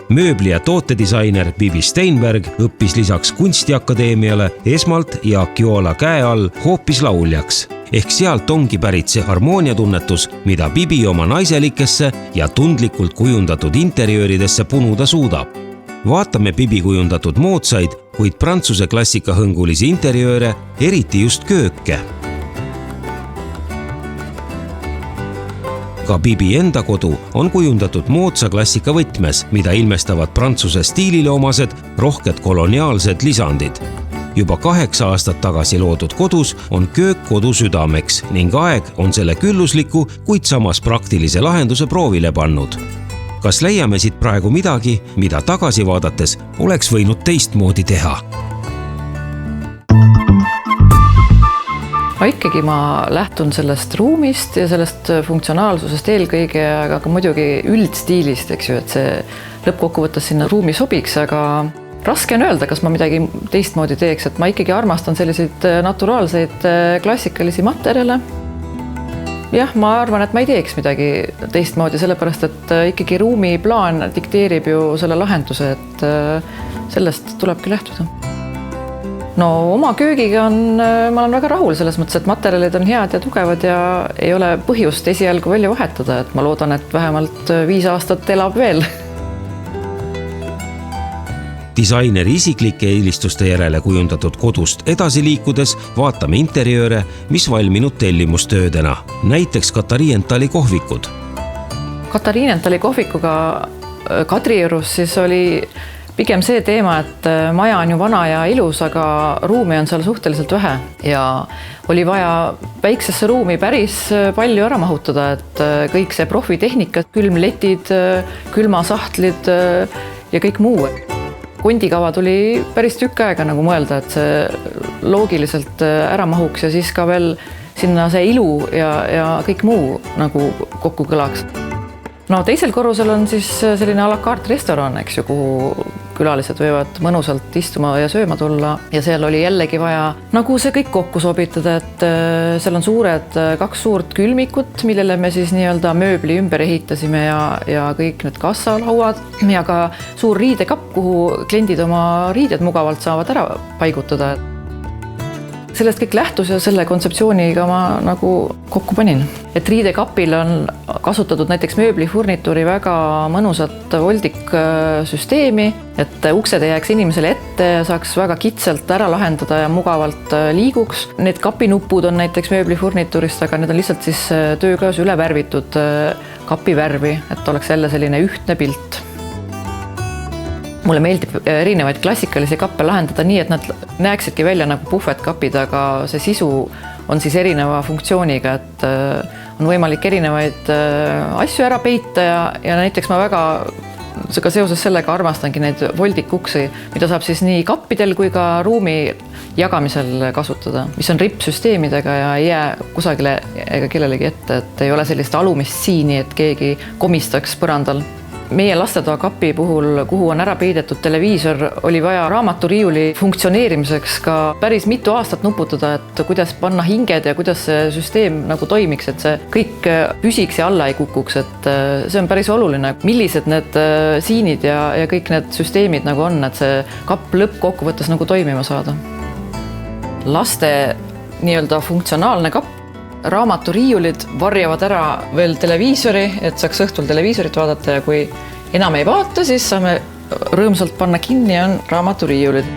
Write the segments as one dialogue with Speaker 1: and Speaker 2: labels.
Speaker 1: Mööbli- ja tootedisainer Bibi Steinberg õppis lisaks kunstiakadeemiale esmalt Jaak Joola käe all hoopis lauljaks. Ehk sealt ongi pärit see harmooniatunnetus, mida Bibi oma naiselikesse ja tundlikult kujundatud interjööridesse punuda suudab. Vaatame Bibi kujundatud moodsaid, kuid prantsuse klassikahõngulisi interjööre, eriti just kööke. Ka Bibi enda kodu on kujundatud moodsa klassika võtmes, mida ilmestavad prantsuse stiilile omased rohked koloniaalsed lisandid. Juba 8 aastat tagasi loodud kodus on köök kodu südameks ning aeg on selle küllusliku, kuid samas praktilise lahenduse proovile pannud. Kas leiame siit praegu midagi, mida tagasi vaadates oleks võinud teistmoodi teha?
Speaker 2: Ikkagi ma lähtun sellest ruumist ja sellest funktsionaalsusest eelkõige, aga ka muidugi üldstiilist, eks ju, et see lõppkokkuvõttes sinna ruumi sobiks, aga raske on öelda, kas ma midagi teistmoodi teeks, et ma ikkagi armastan selliseid naturaalseid klassikalisi materjale. Jah, ma arvan, et ma ei teeks midagi teistmoodi, sellepärast, et ikkagi ruumi plaan dikteerib ju selle lahenduse, et sellest tulebki lähtuda. No oma köögiga ma olen väga rahul selles mõttes, et materjalid on head ja tugevad ja ei ole põhjust esialgu välja vahetada, et ma loodan, et vähemalt 5 aastat elab veel.
Speaker 1: Disaineri isiklike eelistuste järele kujundatud kodust edasi liikudes vaatame interjööre, mis valminud tellimustöödena, näiteks Katariinentali kohvikud.
Speaker 2: Katariinentali kohvikuga Kadriorus siis oli pigem see teema, et maja on ju vana ja ilus, aga ruumi on seal suhteliselt vähe ja oli vaja väiksesse ruumi päris palju ära mahutada, et kõik see profitehnika, külmletid, külmasahtlid ja kõik muu. Kondikava tuli päris tükk aega nagu mõelda, et see loogiliselt ära mahuks ja siis ka veel sinna see ilu ja kõik muu nagu kokku kõlaks. No teisel korrusel on siis selline a la carte restoran, eks ju, kuhu külalised võivad mõnusalt istuma ja sööma tulla ja seal oli jällegi vaja nagu see kõik kokku sobitada, et seal on 2 suurt külmikut, millele me siis nii-öelda mööbli ümber ehitasime ja kõik need kassalauad ja ka suur riidekapp, kuhu kliendid oma riided mugavalt saavad ära paigutada. Sellest kõik lähtus ja selle kontseptsiooniga ma nagu kokku panin. Et riidekapil on kasutatud näiteks mööblifurnituuri väga mõnusat voldiksüsteemi, et uksed ei jääks inimesele ette ja saaks väga kitsalt ära lahendada ja mugavalt liiguks. Need kapinupud on näiteks mööblifurnituurist, aga need on lihtsalt siis töökäes üle värvitud kapivärvi, et oleks jälle selline ühtne pilt. Mulle meeldib erinevaid klassikalisi kappe lahendada nii, et nad näeksidki välja nagu puhvetkapid, aga see sisu on siis erineva funktsiooniga, et on võimalik erinevaid asju ära peita ja näiteks ma väga seoses sellega armastangi neid voldikuksi, mida saab siis nii kappidel kui ka ruumi jagamisel kasutada, mis on rippsüsteemidega ja ei jää kusagile ega kellelegi ette, et ei ole sellist alumist siini, et keegi komistaks põrandal. Meie lastetoa kapi puhul, kuhu on ära peidetud televiisor, oli vaja raamaturiiuli funktsioneerimiseks ka päris mitu aastat nuputada, et kuidas panna hinged ja kuidas see süsteem nagu toimiks, et see kõik püsiks ja alla ei kukuks, et see on päris oluline, millised need siinid ja kõik need süsteemid nagu on, et see kapp lõppkokkuvõttes nagu toimima saada. Laste nii-öelda funktsionaalne kapp, raamaturiiulid varjavad ära veel televiisori, et saaks õhtul televiisorit vaadata ja kui enam ei vaata, siis saame rõõmsalt panna kinni on raamaturiiulid.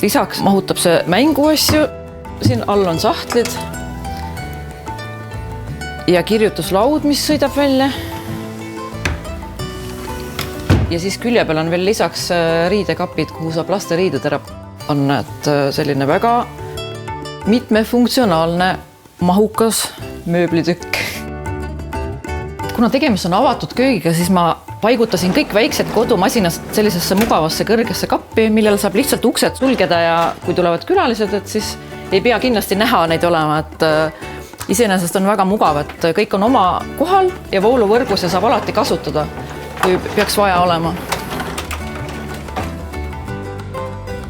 Speaker 2: Lisaks mahutab see mänguasju, siin all on sahtlid ja kirjutuslaud, mis sõidab välja. Ja siis külje peal on veel lisaks riidekapid, kuhu saab laste riided ära panna, et selline väga mitmefunktsionaalne mahukas mööblitükk. Kuna tegemist on avatud köögiga, siis ma paigutasin kõik väiksed kodumasinast sellisesse mugavasse kõrgesse kappi, millel saab lihtsalt uksed sulgeda ja kui tulevad külalised, et siis ei pea kindlasti näha neid olema, et iseenesest on väga mugav, et kõik on oma kohal ja vooluvõrgus ja saab alati kasutada, kui peaks vaja olema.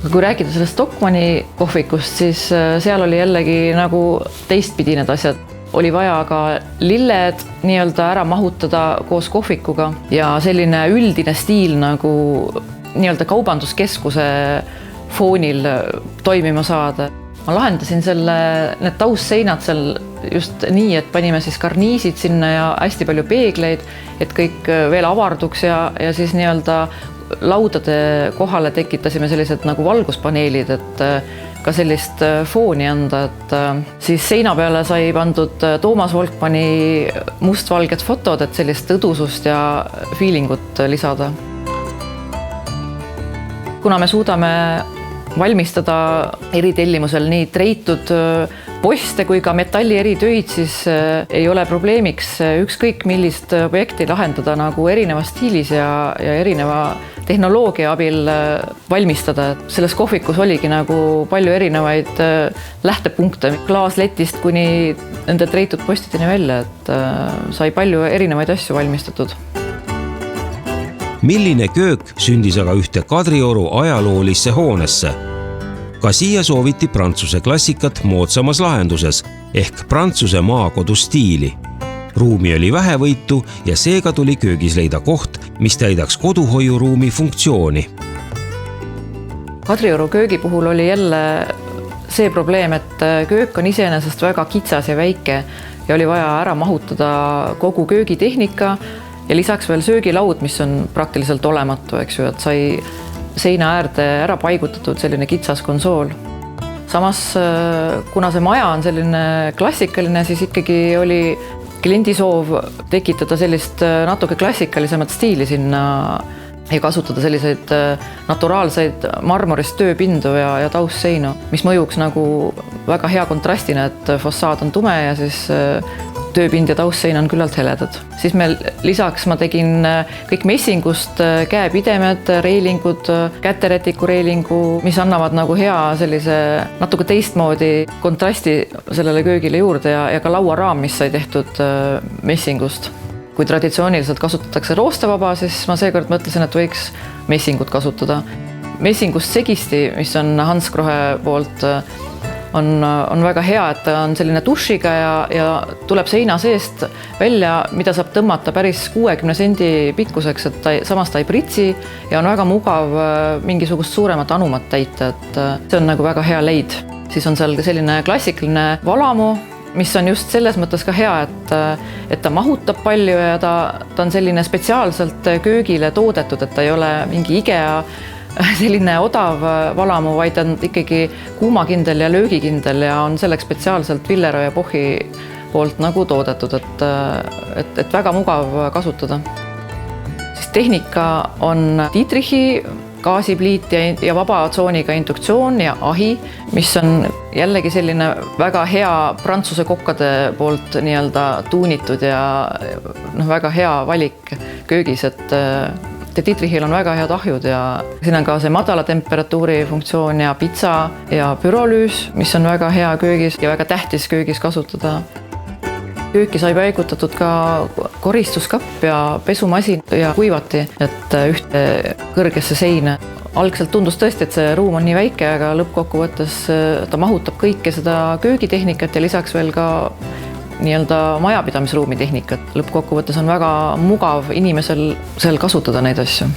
Speaker 2: Kui rääkida sellest Stockmanni kohvikust, siis seal oli jällegi nagu teistpidi need asjad. oli vaja ka lilled nii-öelda ära mahutada koos kohvikuga ja selline üldine stiil nagu nii-öelda kaubanduskeskuse foonil toimima saada. Ma lahendasin need taustseinad seal just nii, et panime siis karniisid sinna ja hästi palju peegleid, et kõik veel avarduks ja siis nii-öelda laudade kohale tekitasime sellised nagu valguspaneelid, et ka sellist fooni anda, et siis seina peale sai pandud Toomas Volkmanni mustvalged fotod, et sellist õdusust ja feelingut lisada. Kuna me suudame valmistada eritellimusel nii treitud poste kui ka metalli eritöid, siis ei ole probleemiks ükskõik millist objekti lahendada nagu erineva stiilis ja erineva tehnoloogia abil valmistada. Selles kohvikus oligi nagu palju erinevaid lähtepunkte, klaasletist kuni nende treitud postideni välja, et sai palju erinevaid asju valmistatud.
Speaker 1: Milline köök sündis aga ühte Kadrioru ajaloolisse hoonesse. Ka siia sooviti prantsuse klassikat moodsamas lahenduses ehk prantsuse maakodu stiili. Ruumi oli vähevõitu ja seega tuli köögis leida koht, mis täidaks koduhoiuruumi funktsiooni.
Speaker 2: Kadrioru köögi puhul oli jälle see probleem, et köök on iseenesest väga kitsas ja väike ja oli vaja ära mahutada kogu köögitehnika ja lisaks veel söögilaud, mis on praktiliselt olematu, eks ju, et sai seina äärde ära paigutatud selline kitsas konsool. Samas, kuna see maja on selline klassikaline, siis ikkagi oli kliendi soov tekitada sellist natuke klassikalisemat stiili sinna ja kasutada selliseid naturaalseid marmorist tööpindu ja taustseinu, mis mõjuks nagu väga hea kontrastina, et fossaad on tume ja siis tööpind ja taustsein on küllalt heledad. Siis lisaks ma tegin kõik messingust käepidemed, reilingud, käteretiku reilingu, mis annavad nagu hea sellise natuke teistmoodi kontrasti sellele köögile juurde ja ka lauaraam, mis sai tehtud messingust. Kui traditsiooniliselt kasutatakse roostevaba, siis ma seekord mõtlesin, et võiks messingut kasutada. Messingust segisti, mis on Hans Krohe poolt, on väga hea, et ta on selline dušiga ja tuleb seina seest välja, mida saab tõmmata päris 60 sendi pikkuseks, et samas ta ei pritsi ja on väga mugav mingisugust suuremat anumat täita, et see on nagu väga hea leid. Siis on seal selline klassikaline valamu, mis on just selles mõttes ka hea, et ta mahutab palju ja ta on selline spetsiaalselt köögile toodetud, et ta ei ole mingi IKEA selline odav valamu, vaid on ikkagi kuumakindel ja löögikindel ja on selleks spetsiaalselt Villero ja Bochi poolt nagu toodetud, et väga mugav kasutada. Siis tehnika on Dietrichi gaasipliit ja vaba tsooniga induktsioon ja ahi, mis on jällegi selline väga hea prantsuse kokkade poolt nii-öelda tuunitud ja väga hea valik köögis, et Dietrichil on väga head ahjud ja siin on ka see madala temperatuuri funktsioon ja pitsa ja pürolüüs, mis on väga hea köögis ja väga tähtis köögis kasutada. Kööki sai paigutatud ka koristuskapp ja pesumasin ja kuivati, et ühte kõrgesse seina. Algselt tundus tõesti, et see ruum on nii väike, aga lõppkokkuvõttes ta mahutab kõike seda köögitehnikat ja lisaks veel ka nii-öelda majapidamisruumi tehnikat. Lõppkokkuvõttes on väga mugav inimesel seal kasutada neid asju.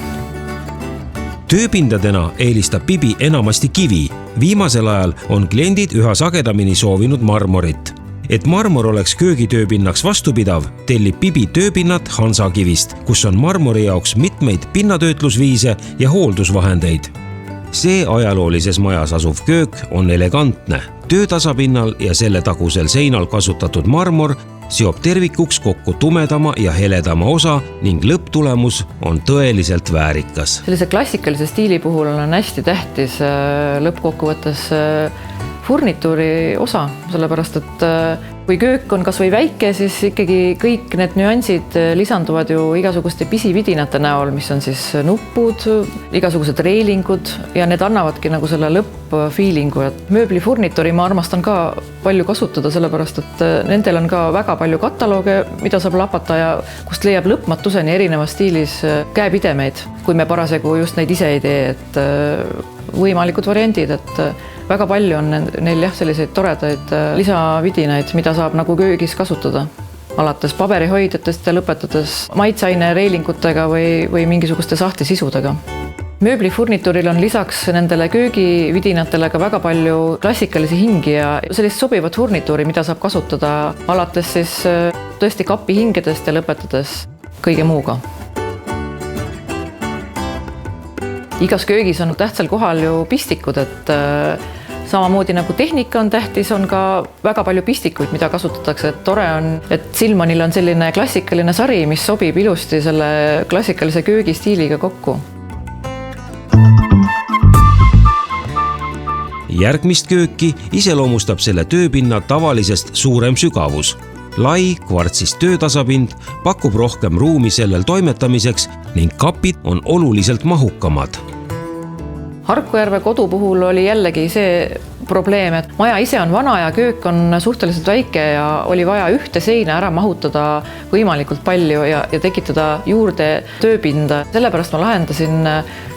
Speaker 1: Tööpindadena eelistab Bibi enamasti kivi. Viimasel ajal on kliendid üha sagedamini soovinud marmorit. Et marmor oleks köögitööpinnaks vastupidav, tellib Bibi tööpinnat Hansakivist, kus on marmori jaoks mitmeid pinnatöötlusviise ja hooldusvahendeid. See ajaloolises majas asuv köök on elegantne. Töötasapinnal ja selle tagusel seinal kasutatud marmor seob tervikuks kokku tumedama ja heledama osa ning lõpptulemus on tõeliselt väärikas.
Speaker 2: Sellise klassikalise stiili puhul on hästi tähtis lõppkokkuvõttes furnituuri osa, sellepärast et kui köök on kas või väike, siis ikkagi kõik need nüansid lisanduvad ju igasuguste pisividinate näol, mis on siis nuppud, igasugused reilingud ja need annavadki nagu selle lõppfiilingu. Mööblifurnituuri ma armastan ka palju kasutada, sellepärast et nendel on ka väga palju katalooge, mida saab lapata ja kust leiab lõpmatuseni erinevas stiilis käepidemeid, kui me parasjagu just neid ise ei tee, et võimalikud variandid, et väga palju on neil jah, selliseid toredaid lisavidinaid, mida saab nagu köögis kasutada. Alates paberihoidjatest ja lõpetades maitseaine reelingutega või mingisuguste sahtlisisudega. Mööblifurnituuril on lisaks nendele köögividinatele ka väga palju klassikalisi hingi ja sellist sobivat furnituuri, mida saab kasutada alates siis tõesti kapihingedest ja lõpetades kõige muuga. Igas köögis on tähtsal kohal ju pistikud, et samamoodi nagu tehnika on tähtis, on ka väga palju pistikuid, mida kasutatakse. Et tore on, et Silmonil on selline klassikaline sari, mis sobib ilusti selle klassikalise köögistiiliga kokku.
Speaker 1: Järgmist kööki iseloomustab selle tööpinna tavalisest suurem sügavus. Lai kvartsist töötasapind pakub rohkem ruumi sellel toimetamiseks ning kapid on oluliselt mahukamad.
Speaker 2: Harkujärve kodu puhul oli jällegi see probleem, et maja ise on vana ja köök on suhteliselt väike ja oli vaja ühte seina ära mahutada võimalikult palju ja tekitada juurde tööpinda. Sellepärast ma lahendasin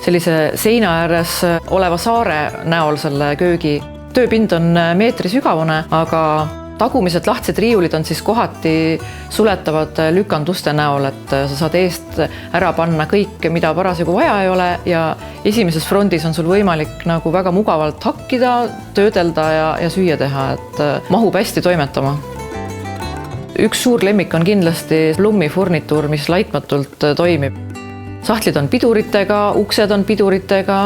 Speaker 2: sellise seina ääres oleva saare näol selle köögi. Tööpind on meetri sügavune, aga tagumised lahtised riiulid on siis kohati suletavad lükanduste näol, et sa saad eest ära panna kõik, mida parasjagu vaja ei ole ja esimeses frontis on sul võimalik nagu väga mugavalt hakkida, töödelda ja süüa teha, et mahub hästi toimetama. Üks suur lemmik on kindlasti Blumi furnituur, mis laitmatult toimib. Sahtlid on piduritega, uksed on piduritega,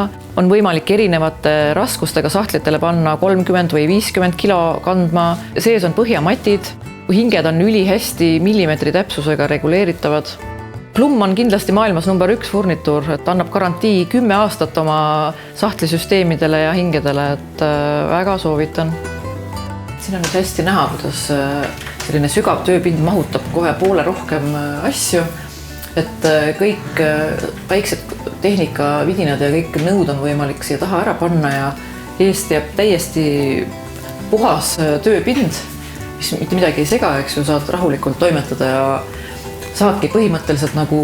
Speaker 2: on võimalik erinevate raskustega sahtlitele panna 30 või 50 kilo kandma. Sees on põhjamatid, hinged on ülihästi millimeetri täpsusega reguleeritavad. Blum on kindlasti maailmas number 1 furnituur, et annab garantii 10 aastat oma sahtlisüsteemidele ja hingedele, et väga soovitan. Siin on nüüd hästi näha, kuidas selline sügav tööpind mahutab kohe poole rohkem asju. Et kõik väiksed tehnikavidinad ja kõik nõud on võimalik siia taha ära panna ja eest jääb täiesti puhas tööpind, mis mitte midagi ei sega, eks ju, saad rahulikult toimetada ja saadki põhimõtteliselt nagu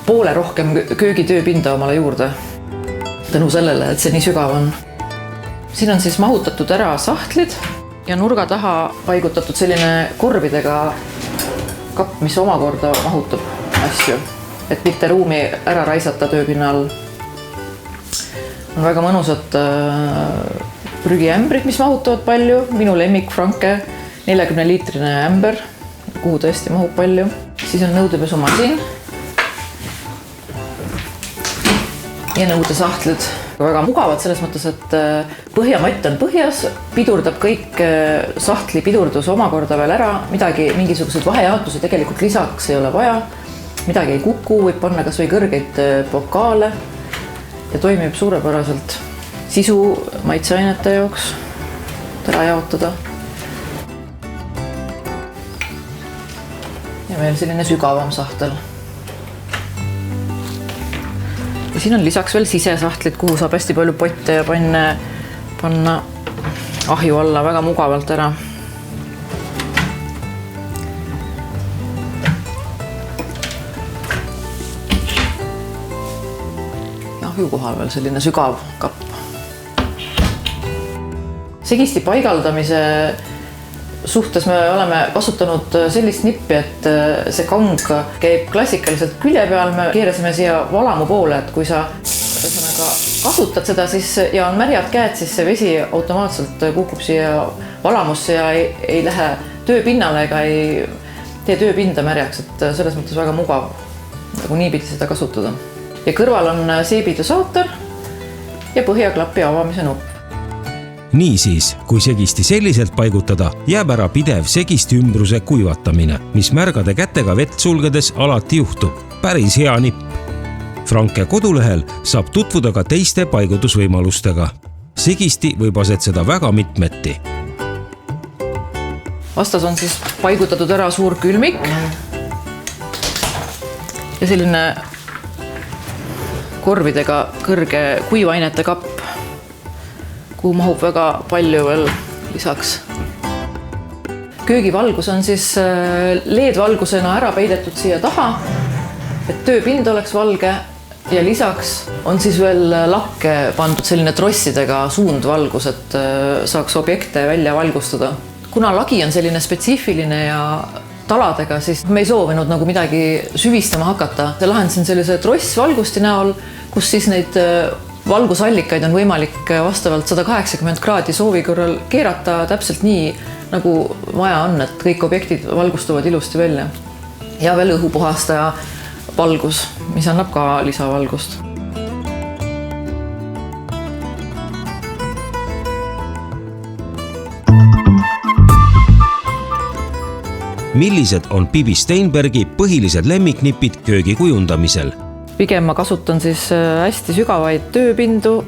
Speaker 2: poole rohkem köögitööpinda omale juurde. Tänu sellele, et see nii sügav on. Siin on siis mahutatud ära sahtlid ja nurga taha paigutatud selline korvidega kapp, mis omakorda mahutab asju. Et mitte ruumi ära raisata tööpinna all. On väga mõnusad prügiämbrid, mis mahutavad palju. Minu lemmik Franke 40-liitrine ämber, kuhu tõesti mahub palju. Siis on nõudepesumasin ja nõudesahtlid. Väga mugavad selles mõttes, et põhjamatt on põhjas, pidurdab kõik sahtli pidurdus omakorda veel ära. Mingisugused vahejaotusi tegelikult lisaks ei ole vaja. Midagi ei kuku, võib panna kas või kõrgeid pokaale ja toimib suurepäraselt sisu maitseainete jaoks ära jaotada. Ja veel selline sügavam sahtel. Ja siin on lisaks veel sisesahtlid, kuhu saab hästi palju potte ja panna ahju alla väga mugavalt ära. Kohal veel selline sügav kapp. Segisti paigaldamise suhtes me oleme kasutanud sellist nippi, et see kang käib klassikaliselt külje peal. Me keerasime siia valamu poole, et kui sa kasutad seda siis, ja on märjad käed, siis see vesi automaatselt kukub siia valamusse ja ei lähe tööpinnale ega ei tee tööpinda märjaks, et selles mõttes väga mugav nagu niipidi seda kasutada. Ja kõrval on seebidosaator ja põhjaklapi avamise nupp.
Speaker 1: Niisiis, kui segisti selliselt paigutada, jääb ära pidev segisti ümbruse kuivatamine, mis märgade kätega vett sulgedes alati juhtub. Päris hea nipp. Franke kodulehel saab tutvuda ka teiste paigutusvõimalustega. Segisti võib asetseda väga mitmeti.
Speaker 2: Vastas on siis paigutatud ära suur külmik ja selline korvidega kõrge kuivainete kapp, kuhu mahub väga palju veel lisaks. Köögivalgus on siis LED-valgusena ära peidetud siia taha, et tööpind oleks valge ja lisaks on siis veel lakke pandud selline trossidega suundvalgus, et saaks objekte välja valgustada. Kuna lagi on selline spetsiifiline ja taladega, siis me ei soovinud nagu midagi süvistama hakata. Lahendasin sellise trossvalgusti näol, kus siis neid valgusallikaid on võimalik vastavalt 180 kraadi soovi korral keerata täpselt nii, nagu vaja on, et kõik objektid valgustuvad ilusti välja. Ja veel õhupuhastaja valgus, mis annab ka lisavalgust.
Speaker 1: Millised on Bibi Steinbergi põhilised lemmiknipid köögi kujundamisel?
Speaker 2: Pigem ma kasutan siis hästi sügavaid tööpindu,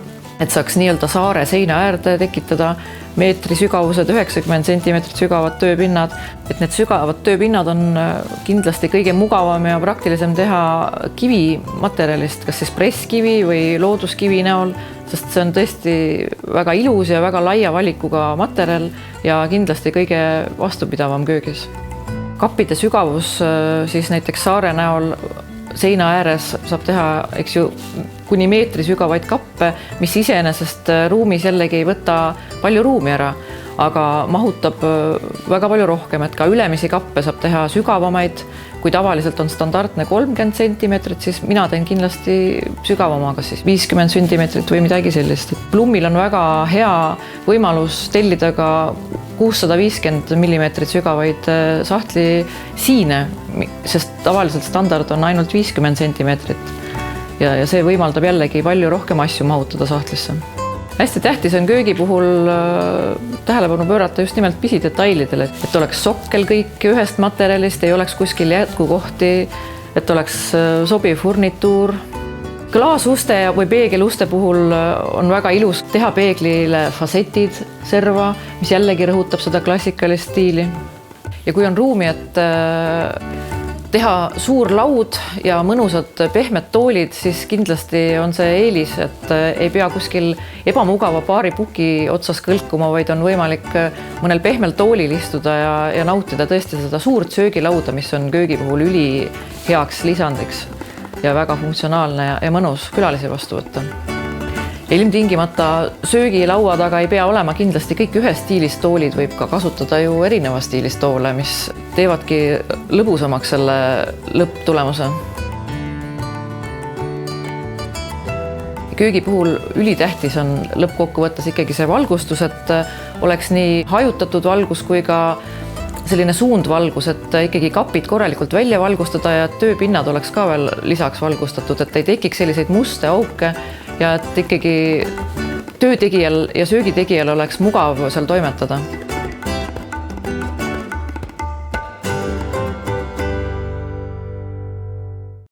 Speaker 2: et saaks nii-öelda saare seina äärde tekitada meetri sügavused, 90 centimeetrit sügavad tööpinnad. Et need sügavad tööpinnad on kindlasti kõige mugavam ja praktilisem teha kivimaterjalist, kas siis presskivi või looduskivi näol, sest see on tõesti väga ilus ja väga laia valikuga materjal ja kindlasti kõige vastupidavam köögis. Kappide sügavus siis näiteks saare näol seina ääres saab teha, eks ju, kuni meetri sügavaid kappe, mis iseenesest ruumis jällegi ei võta palju ruumi ära, aga mahutab väga palju rohkem, et ka ülemisi kappe saab teha sügavamaid. Kui tavaliselt on standardne 30 centimeetrit, siis mina teen kindlasti sügavamaga siis 50 centimeetrit või midagi sellist. Plummil on väga hea võimalus tellida ka 650 millimeetrit sügavaid sahtli siine, sest tavaliselt standard on ainult 50 centimeetrit. Ja see võimaldab jällegi palju rohkem asju mahutada sahtlisse. Hästi tähtis on köögi puhul tähelepanu pöörata just nimelt pisidetailidele, et oleks sokkel kõik ühest materjalist, ei oleks kuskil jätkukohti, et oleks sobiv furnituur. Klaasuste või peegeluste puhul on väga ilus teha peeglile fasetid serva, mis jällegi rõhutab seda klassikalist stiili. Ja kui on ruumi, et teha suur laud ja mõnusad pehmed toolid, siis kindlasti on see eelis, et ei pea kuskil ebamugava baaripuki otsas kõlkuma, vaid on võimalik mõnel pehmel toolil istuda ja nautida tõesti seda suurt söögilauda, mis on köögi puhul üli heaks lisandiks ja väga funktsionaalne ja mõnus külalisi vastu võtta. Ilmtingimata söögilaua taga ei pea olema kindlasti kõik ühes stiilis toolid, võib ka kasutada ju erineva stiilis toole, mis teevadki lõbusamaks selle lõpptulemuse. Köögi puhul ülitähtis on lõppkokkuvõttes ikkagi see valgustus, et oleks nii hajutatud valgus kui ka selline suundvalgus, et ikkagi kapid korralikult välja valgustada ja tööpinnad oleks ka veel lisaks valgustatud, et ei tekiks selliseid muste auke ja et ikkagi töötegijal ja söögitegijal oleks mugav seal toimetada.